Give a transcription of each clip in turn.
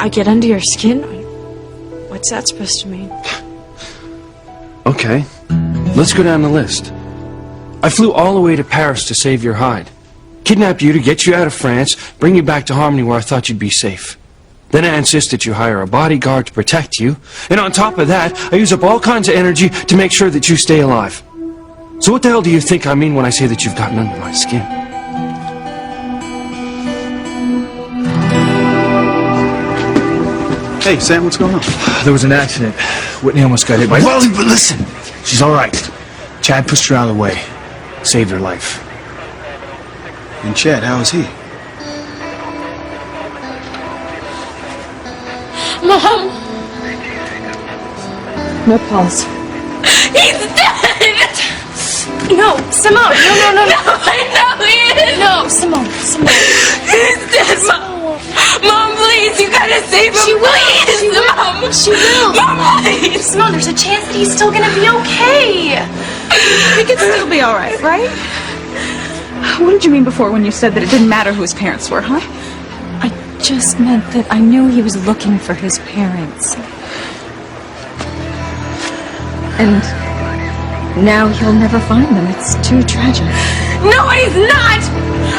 I get under your skin? What's that supposed to mean? Okay, let's go down the list. I flew all the way to Paris to save your hide. Kidnap you to get you out of France, bring you back to Harmony where I thought you'd be safe. Then I insist that you hire a bodyguard to protect you, and on top of that, I use up all kinds of energy to make sure that you stay alive. So what the hell do you think I mean when I say that you've gotten under my skin? Hey, Sam, what's going on? There was an accident. Whitney almost got hit by... Well, but listen. She's all right. Chad pushed her out of the way. Saved her life. And Chad, how is he? Mom! No pulse. He's dead! No, Simone! No. No, I know he is! No, Simone. He's dead, Mom! Mom, please, you gotta save him! She will! Please, Mom! She will! Mom, please! Simone, there's a chance that he's still gonna be okay! He could still be all right, right? What did you mean before when you said that it didn't matter who his parents were, huh? I just meant that I knew he was looking for his parents. And now he'll never find them. It's too tragic. No, he's not!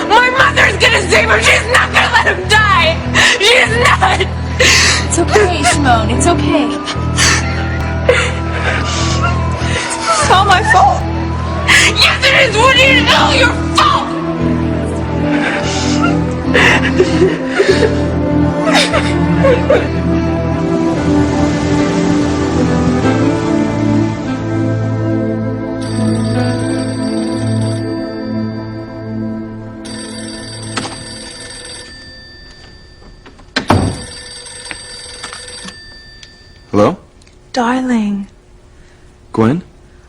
My mother's gonna save him! She's not gonna let him die! She's not! It's okay, Simone. It's okay. It's all my fault. Yes, it is! What do you know? Your fault! Hello? Darling, Gwen?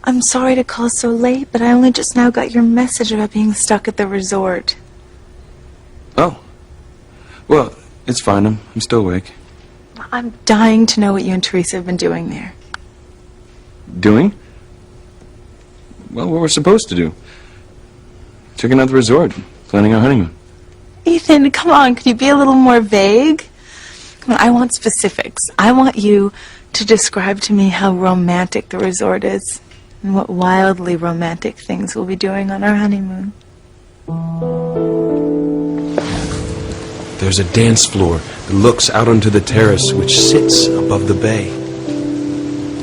I'm sorry to call so late, but I only just now got your message about being stuck at the resort. Oh. Well, it's fine. I'm still awake. I'm dying to know what you and Teresa have been doing there. Doing? Well, what we're supposed to do. Checking out the resort, planning our honeymoon. Ethan, come on, could you be a little more vague? Come on, I want specifics. I want you to describe to me how romantic the resort is and what wildly romantic things we'll be doing on our honeymoon. There's a dance floor that looks out onto the terrace which sits above the bay.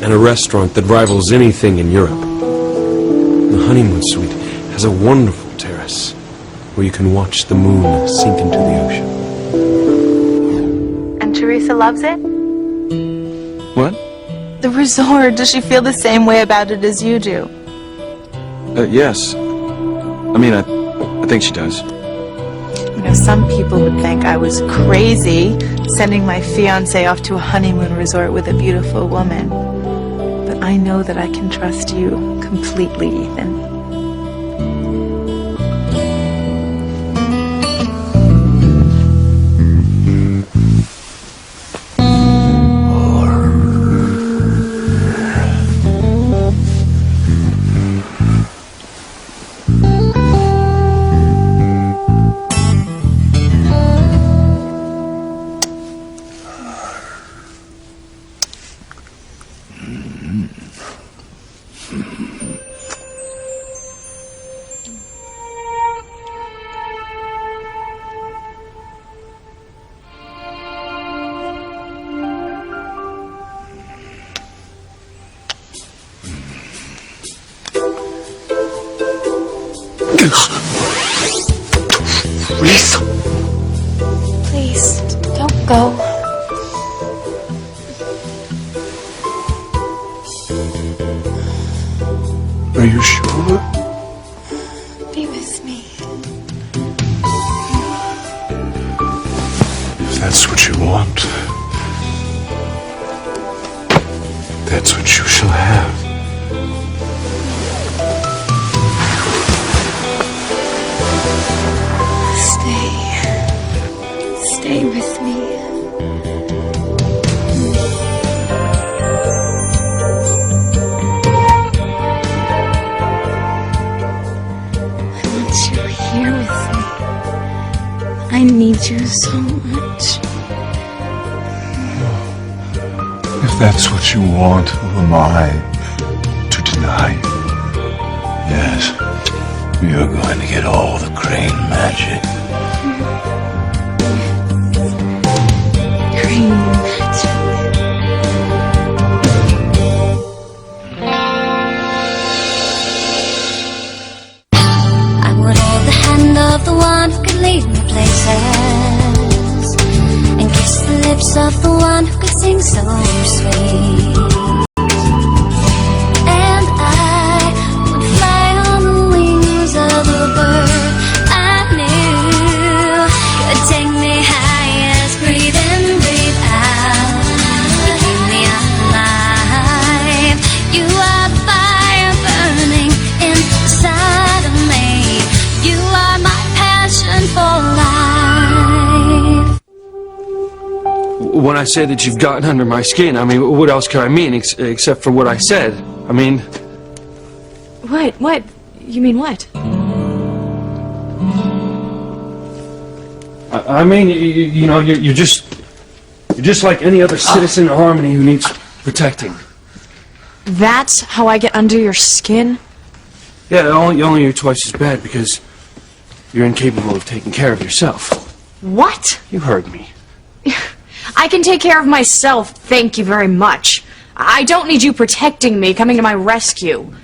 And a restaurant that rivals anything in Europe. The honeymoon suite has a wonderful terrace where you can watch the moon sink into the ocean. And Teresa loves it? What? The resort, does she feel the same way about it as you do? Yes. I mean, I think she does. You know, some people would think I was crazy sending my fiancé off to a honeymoon resort with a beautiful woman. But I know that I can trust you completely, Ethan. Teresa! Please, don't go. Are you sure? Be with me. If that's what you want, that's what you shall have. Stay with me. I want you here with me. I need you so much. that's what you want, who am I to deny? Yes, you're going to get all the Crane magic. I would hold the hand of the one who could lead me places, and kiss the lips of the one who could sing so sweet. And I would fly on the wings of a bird I knew could take me highest. Breathe in, breathe out, you keep me alive. You are the fire burning inside of me. You are my passion for life. When I say that you've gotten under my skin, I mean, what else could I mean except for what I said? I mean... What? What? You mean what? I mean, you know, you're just like any other citizen of Harmony who needs protecting. That's how I get under your skin? Yeah, only you're twice as bad because you're incapable of taking care of yourself. What? You heard me. I can take care of myself, thank you very much. I don't need you protecting me, coming to my rescue.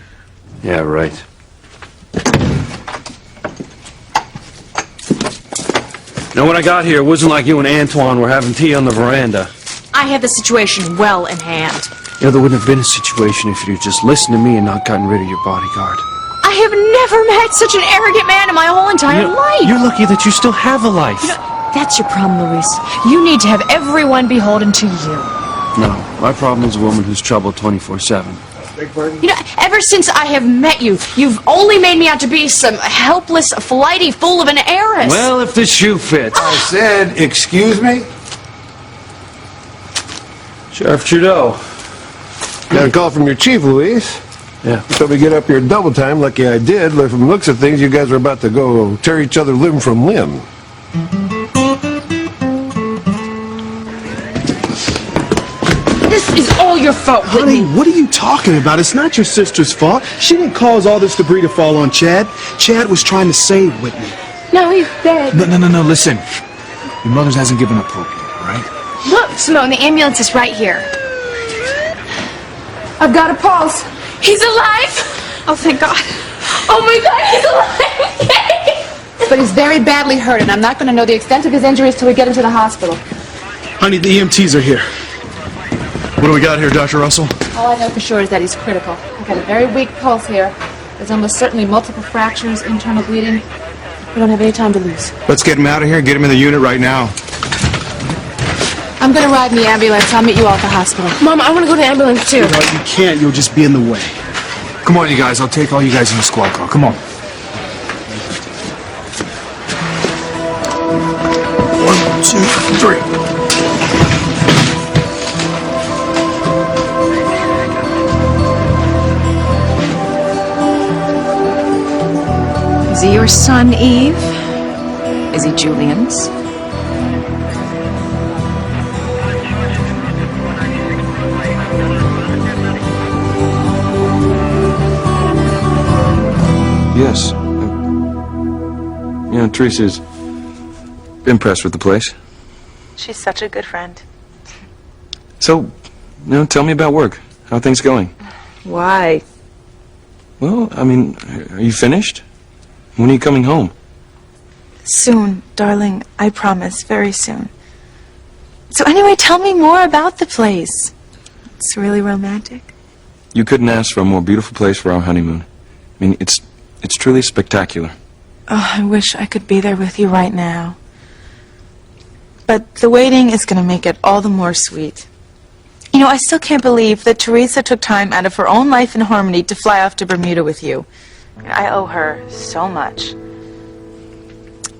Yeah, right. Now, when I got here, it wasn't like you and Antoine were having tea on the veranda. I had the situation well in hand. You know, there wouldn't have been a situation if you'd just listened to me and not gotten rid of your bodyguard. I have never met such an arrogant man in my whole entire life. You're lucky that you still have a life. That's your problem, Luis. You need to have everyone beholden to you. No, my problem is a woman who's troubled 24/7. You know, ever since I have met you, you've only made me out to be some helpless, flighty fool of an heiress. Well, if the shoe fits. I said, excuse me? Sheriff Trudeau. Got a call from your chief, Luis. Yeah. So we get up here double time. Lucky I did. From the looks of things, you guys are about to go tear each other limb from limb. This is all your fault, Honey, Whitney. what are you talking about? It's not your sister's fault. She didn't cause all this debris to fall on Chad. Chad was trying to save Whitney. No, he's dead. No, listen. Your mother hasn't given up hope yet, all right? Look, Simone, the ambulance is right here. I've got a pulse. He's alive! Oh, thank God. Oh my God, he's alive! But he's very badly hurt, and I'm not going to know the extent of his injuries till we get him to the hospital. Honey, the EMTs are here. What do we got here, Dr. Russell? All I know for sure is that he's critical. I've got a very weak pulse here. There's almost certainly multiple fractures, internal bleeding. We don't have any time to lose. Let's get him out of here and get him in the unit right now. I'm going to ride in the ambulance. I'll meet you all at the hospital. Mom, I want to go to the ambulance too. No, you can't. You'll just be in the way. Come on, you guys. I'll take all you guys in the squad car. Come on. 1, 2, 3. Is he your son, Eve? Is he Julian's? Yes. You know, Teresa's impressed with the place. She's such a good friend. So, you know, tell me about work. How are things going? Why? Well, I mean, are you finished? When are you coming home? Soon, darling. I promise. Very soon. So anyway, tell me more about the place. It's really romantic. You couldn't ask for a more beautiful place for our honeymoon. I mean, it's truly spectacular. Oh, I wish I could be there with you right now. But the waiting is going to make it all the more sweet. You know, I still can't believe that Teresa took time out of her own life in Harmony to fly off to Bermuda with you. I owe her so much.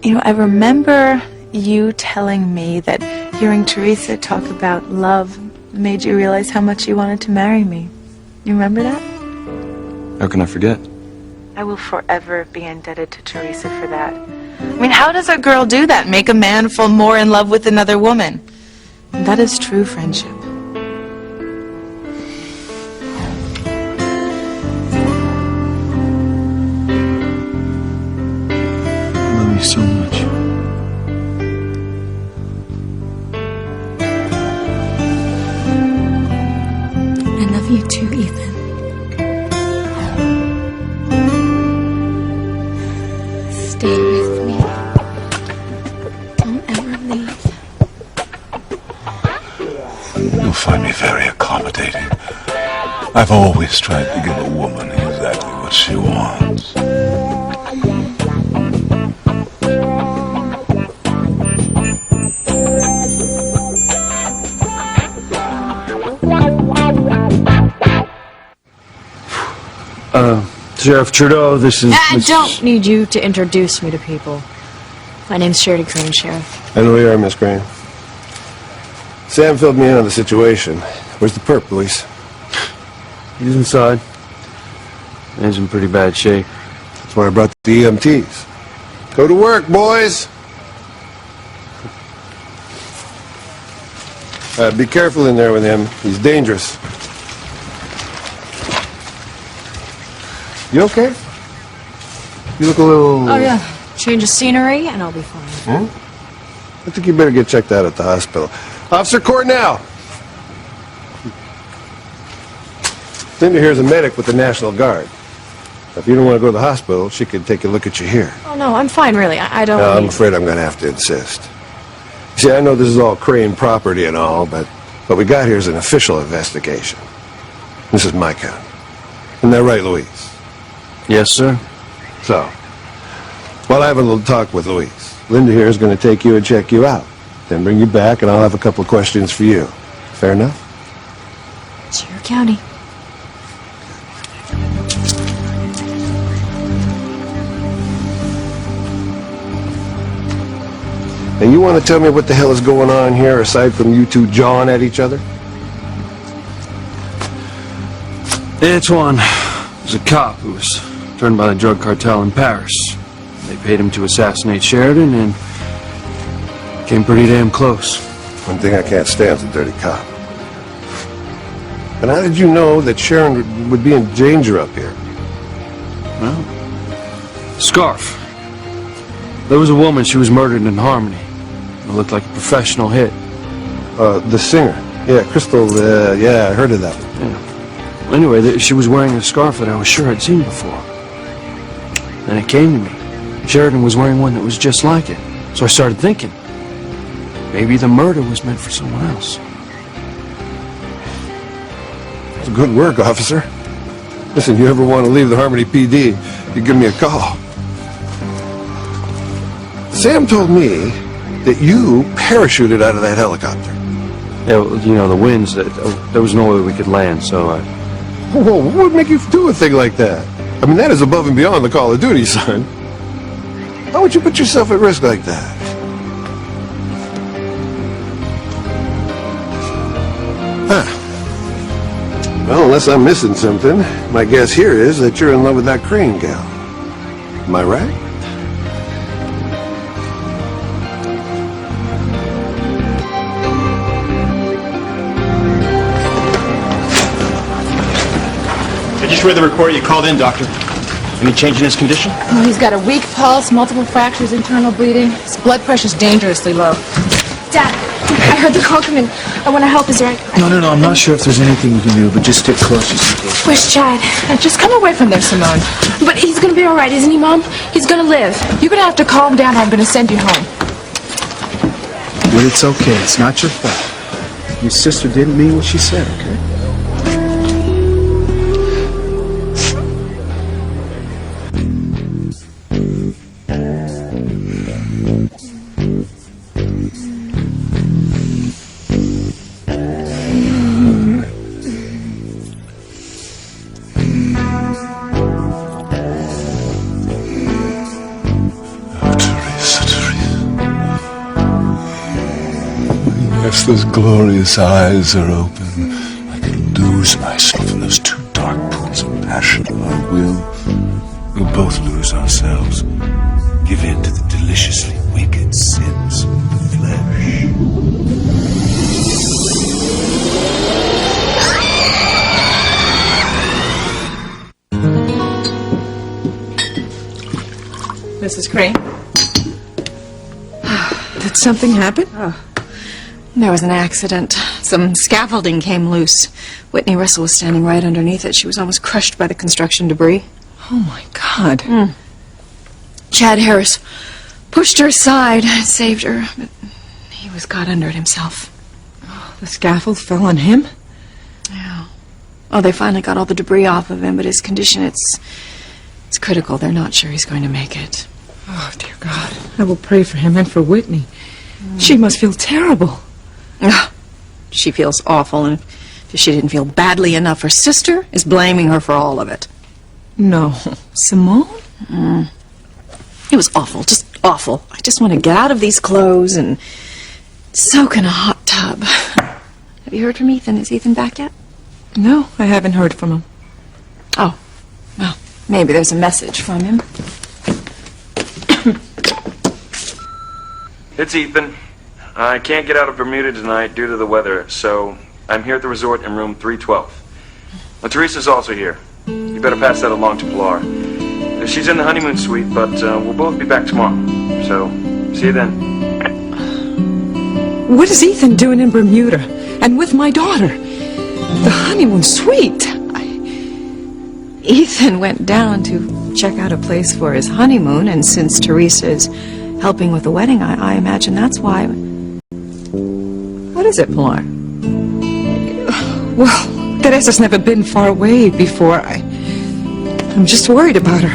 You know, I remember you telling me that hearing Teresa talk about love made you realize how much you wanted to marry me. You remember that? How can I forget? I will forever be indebted to Teresa for that. I mean, how does a girl do that? Make a man fall more in love with another woman? And that is true friendship. me so much. I love you too, Ethan. Stay with me. Don't ever leave. You'll find me very accommodating. I've always tried to give a woman exactly what she wants. Sheriff Trudeau, this is... I don't need you to introduce me to people. My name's Charity Crane, Sheriff. I know you are, Miss Crane. Sam filled me in on the situation. Where's the perp, Luis? He's inside. He's in pretty bad shape. That's why I brought the EMTs. Go to work, boys! Be careful in there with him. He's dangerous. You okay? You look a little... Oh, yeah. Change of scenery, and I'll be fine. I think you better get checked out at the hospital. Officer Cornell! Linda here's a medic with the National Guard. If you don't want to go to the hospital, she could take a look at you here. Oh, no, I'm fine, really. I don't No, I'm need- afraid I'm going to have to insist. See, I know this is all Crane property and all, but what we got here is an official investigation. This is my county. Isn't that right, Louise? Yes, sir. So, while I have a little talk with Louise, Linda here is going to take you and check you out. Then bring you back, and I'll have a couple of questions for you. Fair enough? It's your county. And you want to tell me what the hell is going on here, aside from you two jawing at each other? Antoine was a cop who was turned by the drug cartel in Paris. They paid him to assassinate Sheridan and came pretty damn close. One thing I can't stand is a dirty cop. But how did you know that Sharon would be in danger up here? Well, Scarf. There was a woman, she was murdered in Harmony. It looked like a professional hit. The singer. Yeah, Crystal, yeah, I heard of that one. Yeah. Anyway, she was wearing a scarf that I was sure I'd seen before. Then it came to me. Sheridan was wearing one that was just like it. So I started thinking, maybe the murder was meant for someone else. Good work, officer. Listen, you ever want to leave the Harmony PD, you give me a call. Sam told me that you parachuted out of that helicopter. Yeah, well, you know, the winds, there was no way we could land, so I... Whoa, what would make you do a thing like that? I mean, that is above and beyond the Call of Duty, son. How would you put yourself at risk like that? Huh. Well, unless I'm missing something, my guess here is that you're in love with that Crane gal. Am I right? I just read the report you called in, Doctor. Any change in his condition? Oh, he's got a weak pulse, multiple fractures, internal bleeding. His blood pressure's dangerously low. Dad, I heard the call come in. I want to help. Is there any... No, I'm not sure if there's anything you can do, but just stick close. Where's Chad? Just come away from there, Simone. But he's going to be all right, isn't he, Mom? He's going to live. You're going to have to calm down or I'm going to send you home. But it's okay. It's not your fault. Your sister didn't mean what she said, okay? Yes, those glorious eyes are open. I could lose myself in those two dark pools of passion of our will. We'll both lose ourselves. Give in to the deliciously wicked sins of the flesh. Mrs. Crane? something happen? There was an accident. Some scaffolding came loose. Whitney Russell was standing right underneath it. She was almost crushed by the construction debris. Oh, my God. Chad Harris pushed her aside and saved her, but he was caught under it himself. The scaffold fell on him? Yeah. Oh, they finally got all the debris off of him, but his condition, it's critical. They're not sure he's going to make it. Oh, dear God. I will pray for him and for Whitney. She must feel terrible. She feels awful, and if she didn't feel badly enough, her sister is blaming her for all of it. No. Simone? It was awful, just awful. I just want to get out of these clothes and soak in a hot tub. Have you heard from Ethan? Is Ethan back yet? No, I haven't heard from him. Oh, well, maybe there's a message from him. It's Ethan. I can't get out of Bermuda tonight due to the weather, so I'm here at the resort in room 312. Well, Teresa's also here. You better pass that along to Pilar. She's in the honeymoon suite, but we'll both be back tomorrow. So, see you then. What is Ethan doing in Bermuda? And with my daughter? The honeymoon suite? Ethan went down to check out a place for his honeymoon, and since Teresa is helping with the wedding, I imagine that's why. What is it, Pilar? Well, Teresa's never been far away before. I'm just worried about her.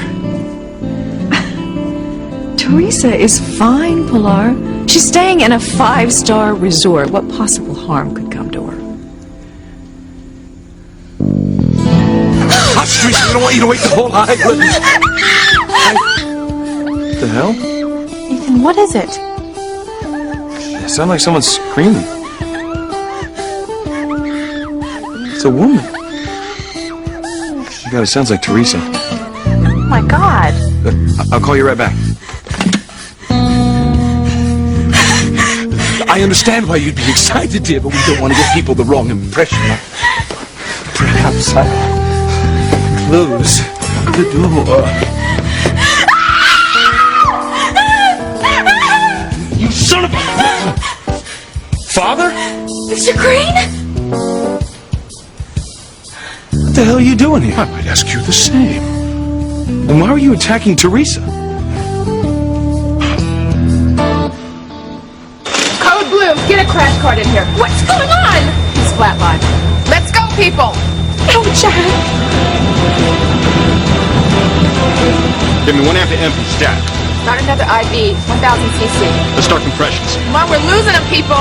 Teresa is fine, Pilar. She's staying in a 5-star resort. What possible harm could come to her? Hush, Teresa, I don't want you to wake the whole island. What the hell? Ethan, what is it? It sounds like someone's screaming. It's a woman. God, it sounds like Teresa. Oh, my God. I'll call you right back. I understand why you'd be excited, dear, but we don't want to give people the wrong impression. Perhaps I close the door. You son of a... Father? Mr. Crane? What the hell are you doing here? I might ask you the same. And why were you attacking Teresa? Code Blue, get a crash cart in here. What's going on? He's flatlined. Let's go, people! Oh, Chad. Give me 1 amp to empty, stack. Not another IV, 1000 cc. Let's start compressions. Come on, we're losing them, people!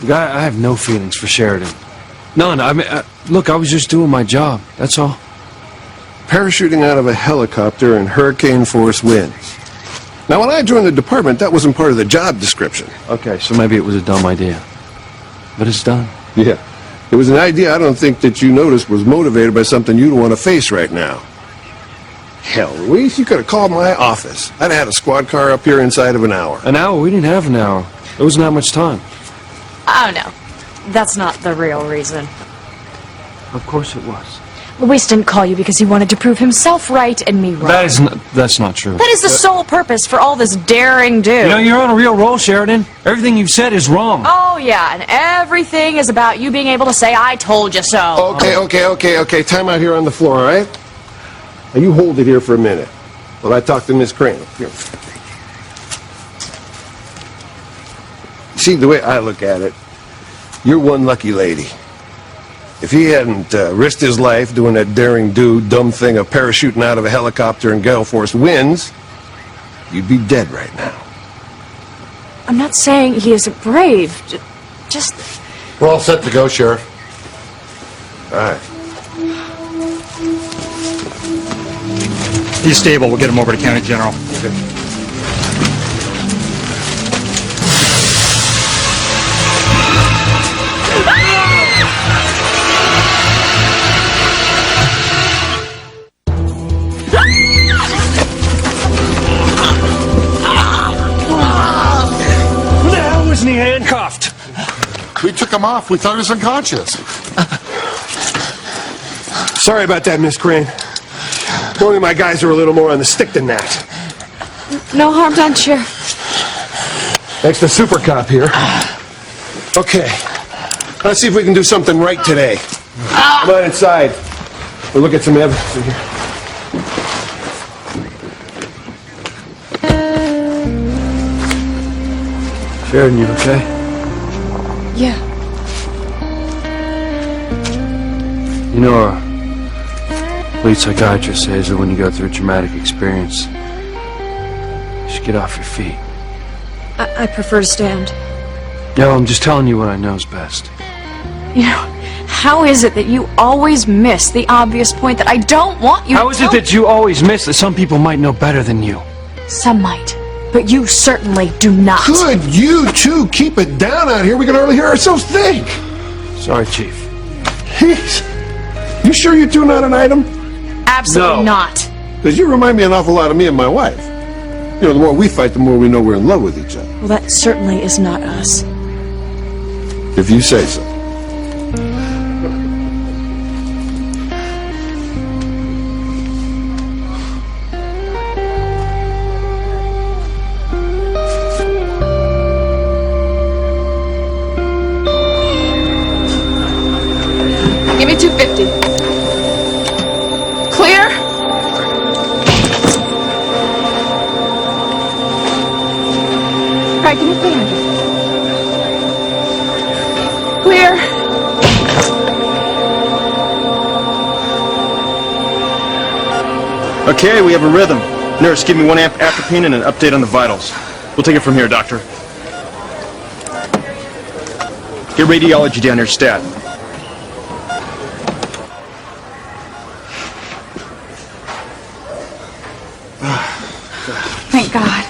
Guy, I have no feelings for Sheridan. None. I mean, look, I was just doing my job. That's all. Parachuting out of a helicopter in hurricane-force winds. Now, when I joined the department, that wasn't part of the job description. Okay, so maybe it was a dumb idea. But it's done. Yeah. It was an idea I don't think that you noticed was motivated by something you don't want to face right now. Hell, Luis, you could have called my office. I'd have had a squad car up here inside of an hour. An hour? We didn't have an hour. There wasn't that much time. Oh, no. That's not the real reason. Of course it was. Luis didn't call you because he wanted to prove himself right and me wrong. That's not true. That is the sole purpose for all this daring do. You know, you're on a real roll, Sheridan. Everything you've said is wrong. Oh, yeah, and everything is about you being able to say, I told you so. Okay. Time out here on the floor, all right? Now, you hold it here for a minute while I talk to Miss Crane. Here. See, the way I look at it, you're one lucky lady. If he hadn't risked his life doing that daring do, dumb thing of parachuting out of a helicopter in gale force winds, you'd be dead right now. I'm not saying he isn't brave. Just... We're all set to go, Sheriff. All right. He's stable. We'll get him over to County General. Okay. Isn't he handcuffed? We took him off. We thought he was unconscious. Sorry about that, Miss Crane. Only my guys are a little more on the stick than that. No harm done, Sheriff. Thanks to Super Cop here. Okay. Let's see if we can do something right today. Come on inside. We'll look at some evidence in here. Sharon, you okay? Yeah. You know, our lead psychiatrist says that when you go through a traumatic experience, you should get off your feet. I prefer to stand. No, I'm just telling you what I know is best. You know, how is it that you always miss the obvious point that I don't want you to How is it that you always miss that some people might know better than you? Some might, but you certainly do not. Good, you two keep it down out here. We can hardly hear ourselves think. Sorry, Chief. Jeez. You sure you two not an item? Absolutely not. Because you remind me an awful lot of me and my wife. You know, the more we fight, the more we know we're in love with each other. Well, that certainly is not us. If you say so. Give me 250. Clear? All right, give me 300. Clear. Okay, we have a rhythm. Nurse, give me 1 amp atropine and an update on the vitals. We'll take it from here, Doctor. Get radiology down here, stat. Thank God.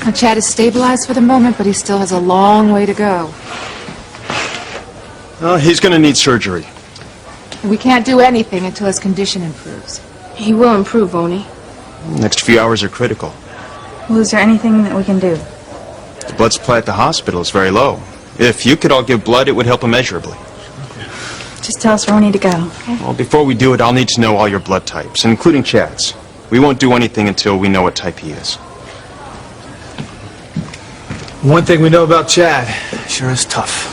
Now, Chad is stabilized for the moment, but he still has a long way to go. He's going to need surgery. We can't do anything until his condition improves. He will improve, won't he? Next few hours are critical. Well, is there anything that we can do? The blood supply at the hospital is very low. If you could all give blood, it would help immeasurably. Just tell us where we need to go, okay? Well, before we do it, I'll need to know all your blood types, including Chad's. We won't do anything until we know what type he is. One thing we know about Chad, sure is tough.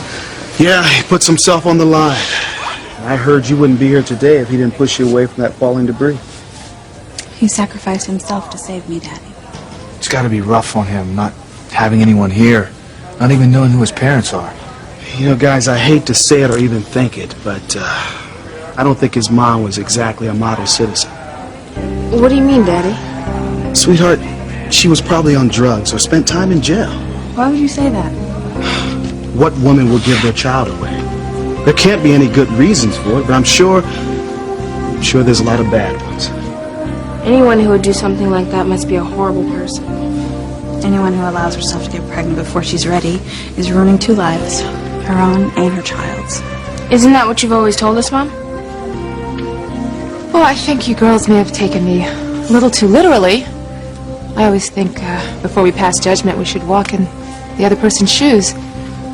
Yeah, he puts himself on the line. I heard you wouldn't be here today if he didn't push you away from that falling debris. He sacrificed himself to save me, Daddy. It's got to be rough on him, not having anyone here, not even knowing who his parents are. You know, guys, I hate to say it or even think it, but I don't think his mom was exactly a model citizen. What do you mean, Daddy? Sweetheart, she was probably on drugs or spent time in jail. Why would you say that? What woman will give their child away? There can't be any good reasons for it, but I'm sure there's a lot of bad ones. Anyone who would do something like that must be a horrible person. Anyone who allows herself to get pregnant before she's ready is ruining 2 lives, her own and her child's. Isn't that what you've always told us, Mom? Well, I think you girls may have taken me a little too literally. I always think before we pass judgment, we should walk in the other person's shoes.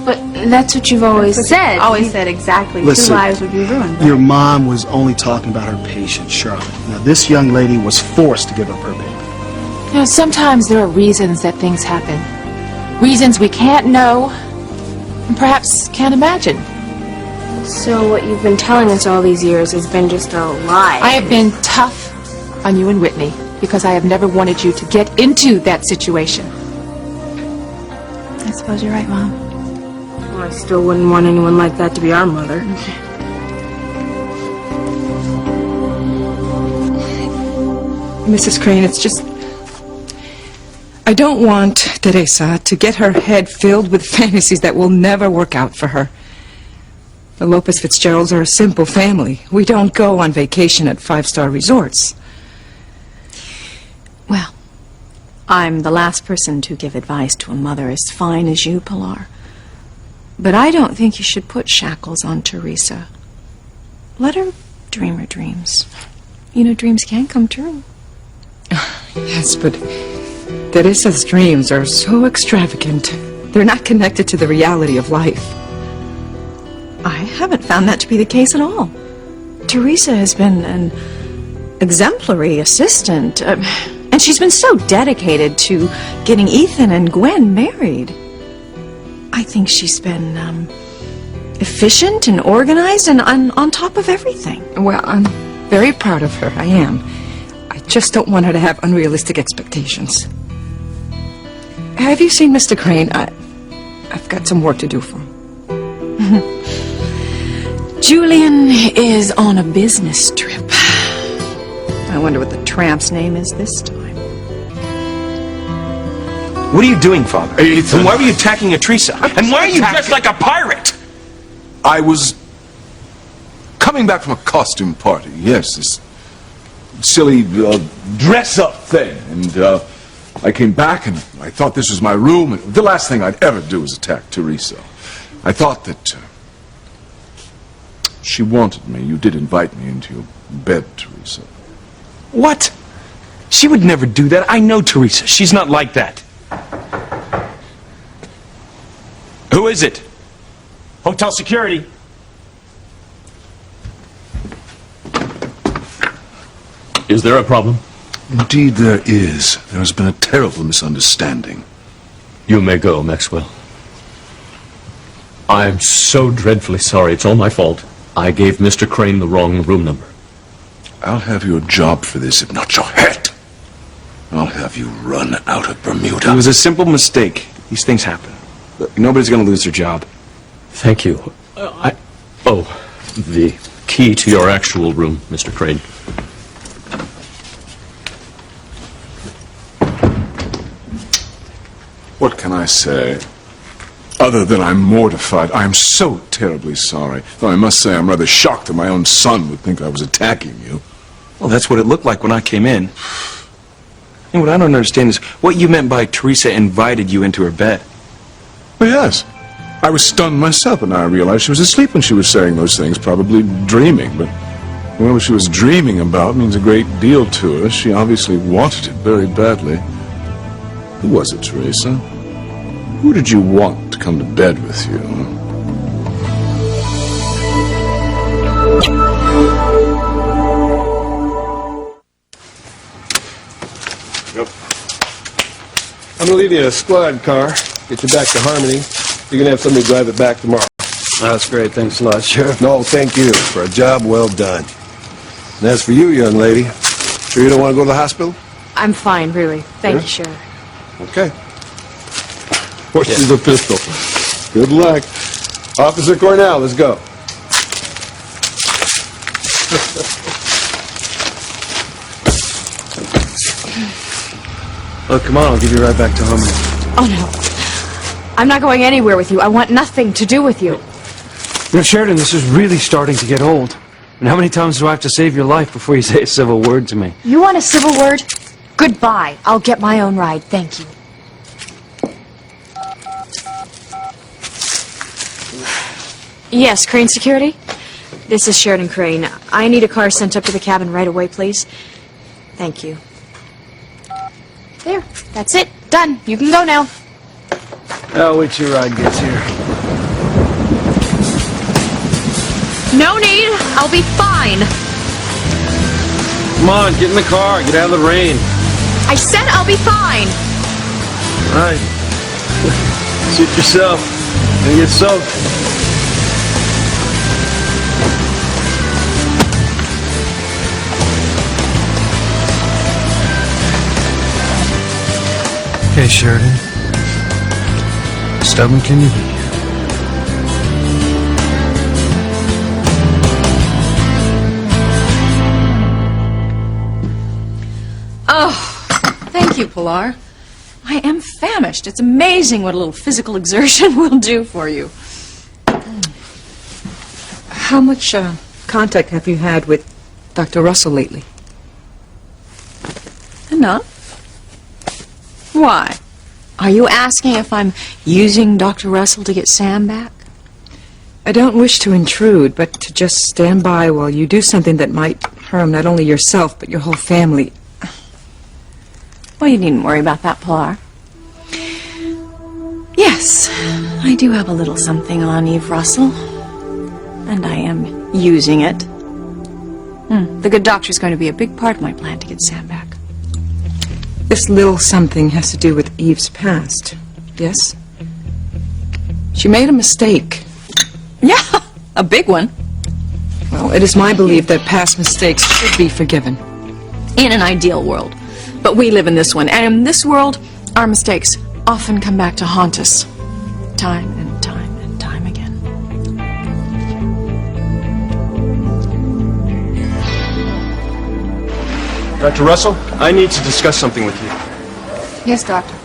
But that's what you've always said. Always said exactly. Listen, 2 lives would be ruined. Your mom was only talking about her patient, Charlotte. Now, this young lady was forced to give up her baby. You know, sometimes there are reasons that things happen. Reasons we can't know, and perhaps can't imagine. So what you've been telling us all these years has been just a lie. I have been tough on you and Whitney because I have never wanted you to get into that situation. I suppose you're right, Mom. Well, I still wouldn't want anyone like that to be our mother. Mrs. Crane, it's just... I don't want Teresa to get her head filled with fantasies that will never work out for her. The Lopez Fitzgeralds are a simple family. We don't go on vacation at 5-star resorts. Well, I'm the last person to give advice to a mother as fine as you, Pilar. But I don't think you should put shackles on Teresa. Let her dream her dreams. You know, dreams can come true. Yes, but Teresa's dreams are so extravagant. They're not connected to the reality of life. I haven't found that to be the case at all. Teresa has been an exemplary assistant, and she's been so dedicated to getting Ethan and Gwen married. I think she's been efficient and organized and on top of everything. Well, I'm very proud of her. I am. I just don't want her to have unrealistic expectations. Have you seen Mr. Crane? I've got some work to do for him. Julian is on a business trip. I wonder what the tramp's name is this time. What are you doing, Father? Ethan. And why were you attacking Teresa? And why are you dressed like a pirate? I was coming back from a costume party. Yes, this silly dress-up thing. And I came back and I thought this was my room. And the last thing I'd ever do was attack Teresa. I thought that she wanted me. You did invite me into your bed, Teresa. What? She would never do that. I know Teresa. She's not like that. Who is it? Hotel security. Is there a problem? Indeed there is. There has been a terrible misunderstanding. You may go, Maxwell. I'm so dreadfully sorry. It's all my fault. I gave Mr. Crane the wrong room number. I'll have your job for this, if not your head. I'll have you run out of Bermuda. It was a simple mistake. These things happen. Look, nobody's going to lose their job. Thank you. The key to your actual room, Mr. Crane. What can I say? Other than I'm mortified. I'm so terribly sorry. Though I must say I'm rather shocked that my own son would think I was attacking you. Well, that's what it looked like when I came in. And what I don't understand is what you meant by Teresa invited you into her bed. Well, yes. I was stunned myself, and I realized she was asleep when she was saying those things, probably dreaming. But whatever she was dreaming about means a great deal to her. She obviously wanted it very badly. Who was it, Teresa? Who did you want to come to bed with you? Yep. I'm gonna leave you in a squad car. Get you back to Harmony. You're gonna have somebody drive it back tomorrow. That's great. Thanks a lot, Sheriff. No, thank you for a job well done. And as for you, young lady, sure you don't want to go to the hospital? I'm fine, really. Thank you, Sheriff. Okay. What's the pistol? Good luck. Officer Cornell, let's go. Oh, come on. I'll give you right back to Harmony. Oh, no. I'm not going anywhere with you. I want nothing to do with you. You know, Sheridan, this is really starting to get old. And how many times do I have to save your life before you say a civil word to me? You want a civil word? Goodbye. I'll get my own ride. Thank you. Yes, Crane Security? This is Sheridan Crane. I need a car sent up to the cabin right away, please. Thank you. There. That's it. Done. You can go now. I'll wait till your ride gets here. No need. I'll be fine. Come on, get in the car. Get out of the rain. I said I'll be fine. All right. Suit yourself. Gonna get soaked. Okay, Sheridan. Stubborn can you be? Oh, thank you, Pilar. I am famished. It's amazing what a little physical exertion will do for you. How much contact have you had with Dr. Russell lately? Enough. Why? Are you asking if I'm using Dr. Russell to get Sam back? I don't wish to intrude, but to just stand by while you do something that might harm not only yourself, but your whole family. Well, you needn't worry about that, Pilar. Yes, I do have a little something on Eve Russell, and I am using it. The good doctor's going to be a big part of my plan to get Sam back. This little something has to do with Eve's past, yes? She made a mistake. Yeah, a big one. Well, it is my belief that past mistakes should be forgiven. In an ideal world. But we live in this one, and in this world, our mistakes often come back to haunt us. Time and time and time again. Dr. Russell, I need to discuss something with you. Yes, Doctor.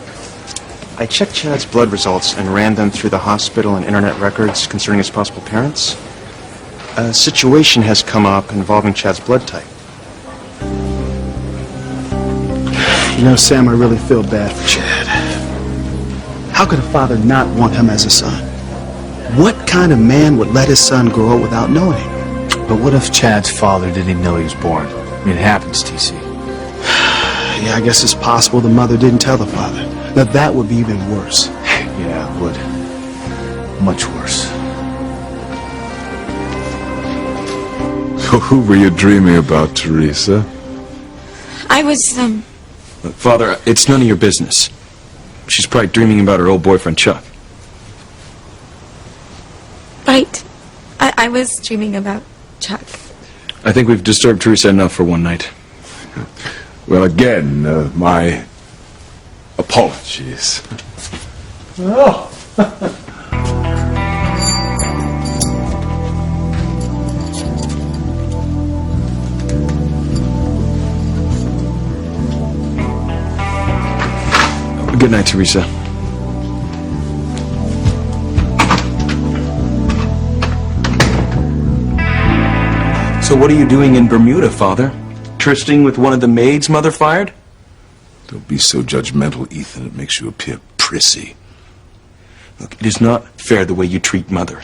I checked Chad's blood results and ran them through the hospital and internet records concerning his possible parents. A situation has come up involving Chad's blood type. You know, Sam, I really feel bad for Chad. How could a father not want him as a son? What kind of man would let his son grow up without knowing him? But what if Chad's father didn't even know he was born? I mean, it happens, TC. Yeah, I guess it's possible the mother didn't tell the father. Now, that would be even worse. Yeah, it would. Much worse. So who were you dreaming about, Teresa? I was, Look, Father, it's none of your business. She's probably dreaming about her old boyfriend, Chuck. Right. I was dreaming about Chuck. I think we've disturbed Teresa enough for one night. Well, again, my apologies. Oh. Good night, Teresa. So what are you doing in Bermuda, Father? Trysting with one of the maids Mother fired? Don't be so judgmental, Ethan. It makes you appear prissy. Look, it is not fair the way you treat Mother.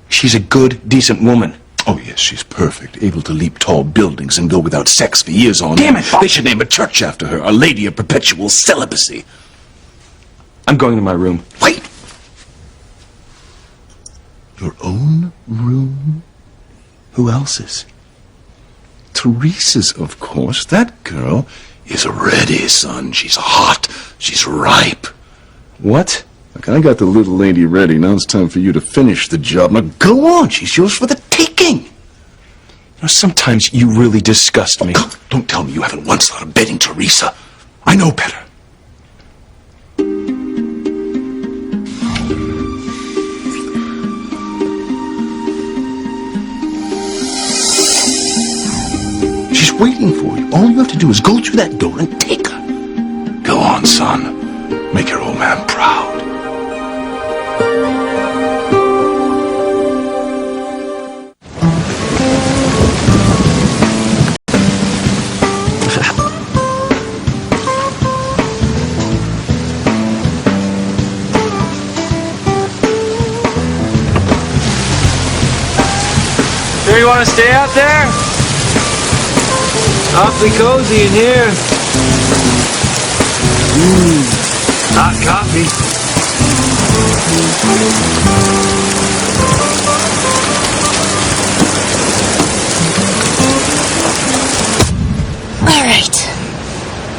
She's a good, decent woman. Oh, yes, she's perfect. Able to leap tall buildings and go without sex for years on Damn end. it, Bob. They should name a church after her. A lady of perpetual celibacy. I'm going to my room. Wait! Your own room? Who else's? Teresa's, of course. That girl is ready, son. She's hot. She's ripe. What? Look, I got the little lady ready. Now it's time for you to finish the job. Now go on. She's yours for the taking. You know, sometimes you really disgust me. Oh, don't tell me you haven't once thought of betting Teresa. I know better. She's waiting for you. All you have to do is go through that door and take her. Go on, son. Make your old man proud. Sure you want to stay out there? Awfully cozy in here. Hot coffee. All right.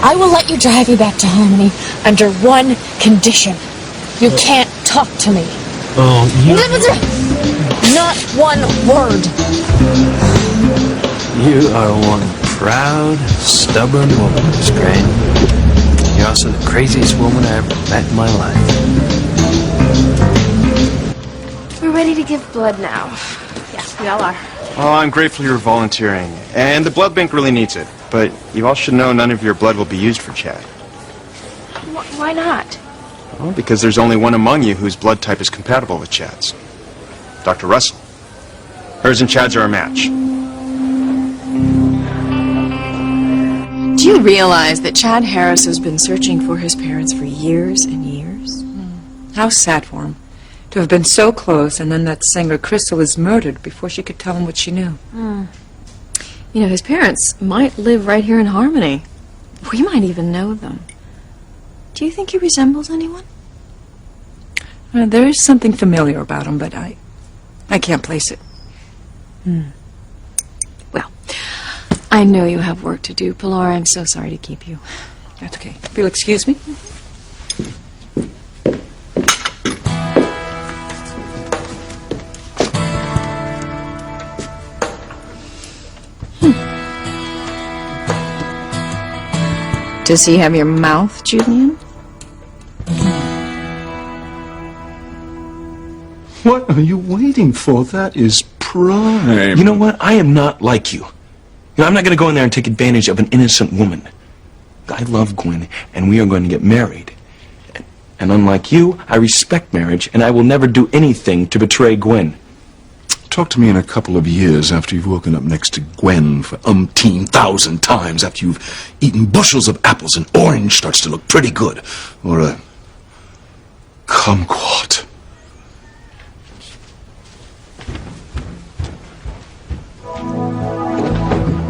I will let you drive me back to Harmony under one condition. You can't talk to me. Oh, you... Not one word. You are one proud, stubborn woman, Miss Crane. You're also the craziest woman I ever met in my life. We're ready to give blood now. Yes, we all are. Well, I'm grateful you're volunteering, and the blood bank really needs it. But you all should know none of your blood will be used for Chad. Why not? Well, because there's only one among you whose blood type is compatible with Chad's. Dr. Russell. Hers and Chad's are a match. Do you realize that Chad Harris has been searching for his parents for years and years? How sad for him to have been so close, and then that singer Crystal is murdered before she could tell him what she knew. You know, his parents might live right here in Harmony. We might even know them. Do you think he resembles anyone? There is something familiar about him, but I can't place it. Well, I know you have work to do, Pilar. I'm so sorry to keep you. That's okay. If you'll excuse me. Does he have your mouth, Julian? What are you waiting for? That is prime. You know what? I am not like you. I'm not going to go in there and take advantage of an innocent woman. I love Gwen, and we are going to get married. And unlike you, I respect marriage, and I will never do anything to betray Gwen. Talk to me in a couple of years after you've woken up next to Gwen for umpteen thousand times, after you've eaten bushels of apples and orange starts to look pretty good. Or a kumquat.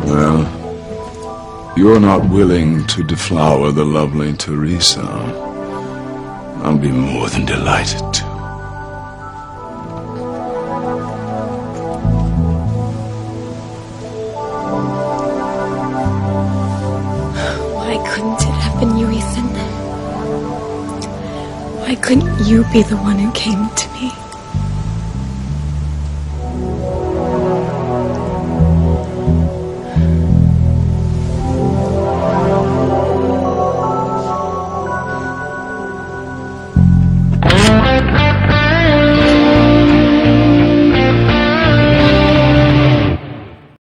Well, you're not willing to deflower the lovely Teresa. I'll be more than delighted to. Why couldn't it have been you, Ethan? Why couldn't you be the one who came to